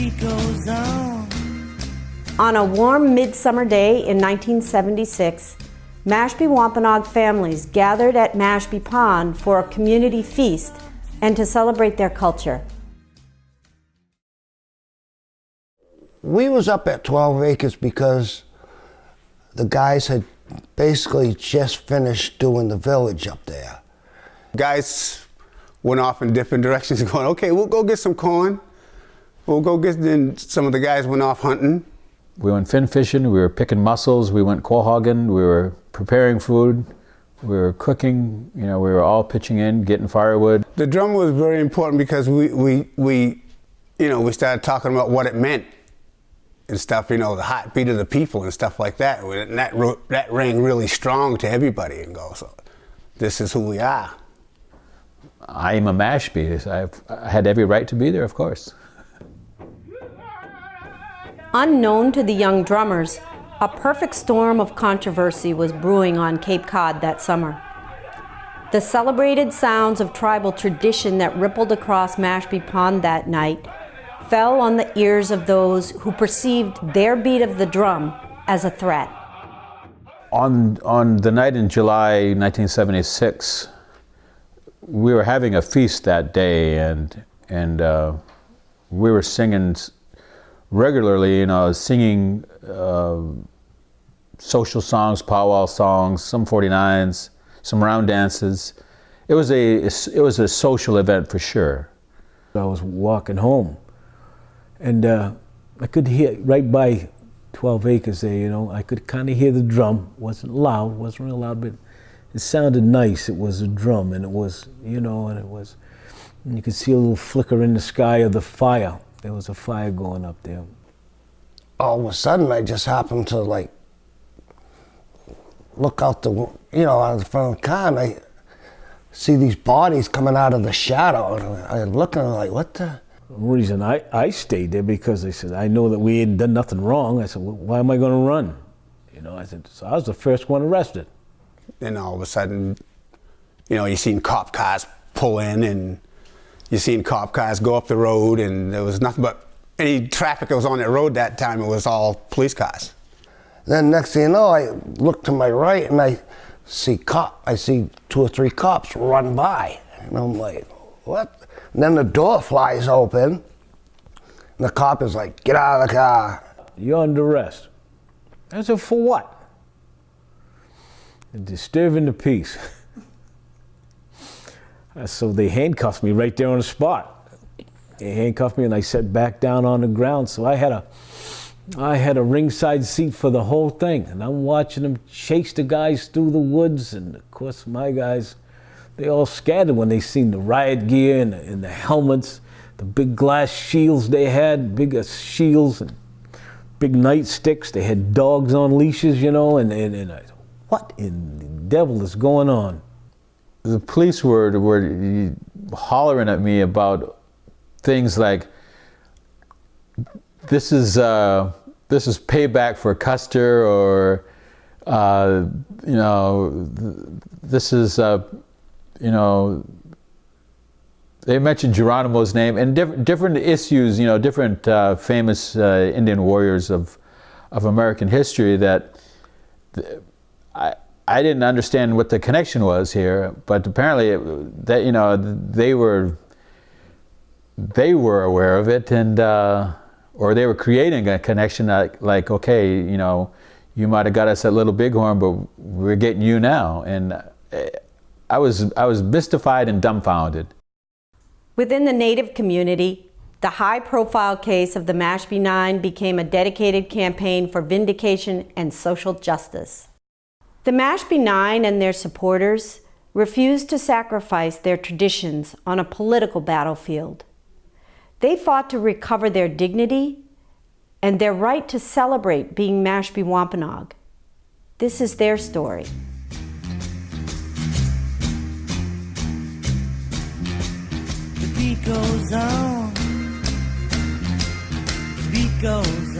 beat goes on. On a warm midsummer day in 1976, Mashpee Wampanoag families gathered at Mashpee Pond for a community feast and to celebrate their culture. We was up at 12 acres because the guys had basically just finished doing the village up there. Guys went off in different directions going, okay, we'll go get some corn. We'll go get, then some of the guys went off hunting. We went fin fishing, we were picking mussels, we went quahogging, we were preparing food, we were cooking, you know, we were all pitching in, getting firewood. The drum was very important because we started talking about what it meant and stuff, you know, the heartbeat of the people and stuff like that. And that rang really strong to everybody and go, so this is who we are. I am a Mashpee. I had every right to be there, of course. Unknown to the young drummers, a perfect storm of controversy was brewing on Cape Cod that summer. The celebrated sounds of tribal tradition that rippled across Mashpee Pond that night fell on the ears of those who perceived their beat of the drum as a threat. On the night in July 1976, we were having a feast that day, and we were singing regularly, you know, singing social songs, powwow songs, some 49s, some round dances. It was a social event for sure. I was walking home, and I could hear right by 12 acres there, you know, I could kind of hear the drum. Wasn't loud, wasn't real loud, but it sounded nice. It was a drum, and it was, you know, and you could see a little flicker in the sky of the fire. There was a fire going up there. All of a sudden, I just happened to like look out the, you know, out of the front of the car, and I see these bodies coming out of the shadow, and I look and I'm like, what the? The reason I stayed there because I said, I know that we hadn't done nothing wrong. I said, well, why am I going to run? You know, I said, so I was the first one arrested. Then all of a sudden, you know, you seen cop cars pull in, and you seen cop cars go up the road, and there was nothing but any traffic that was on that road that time. It was all police cars. Then next thing you know, I look to my right and I see 2 or 3 cops run by, and I'm like, what? And then the door flies open, and the cop is like, get out of the car. You're under arrest. I said, for what? Disturbing the peace. So they handcuffed me right there on the spot. They handcuffed me, and I sat back down on the ground. So I had a ringside seat for the whole thing, and I'm watching them chase the guys through the woods. And of course, my guys, they all scattered when they seen the riot gear and the helmets, the big glass shields they had, big shields and big nightsticks. They had dogs on leashes, you know, and I, what in the devil is going on? The police were hollering at me about things like, this is payback for Custer, or you know, this is you know, they mentioned Geronimo's name and different issues, you know, different famous Indian warriors of American history that I didn't understand what the connection was here, but apparently that, you know, they were aware of it, and or they were creating a connection like, okay, you know, you might have got us at Little Bighorn, but we're getting you now. And I was mystified and dumbfounded. Within the Native community, the high-profile case of the Mashpee 9 became a dedicated campaign for vindication and social justice. The Mashpee 9 and their supporters refused to sacrifice their traditions on a political battlefield. They fought to recover their dignity and their right to celebrate being Mashpee Wampanoag. This is their story. The beat goes on. The beat goes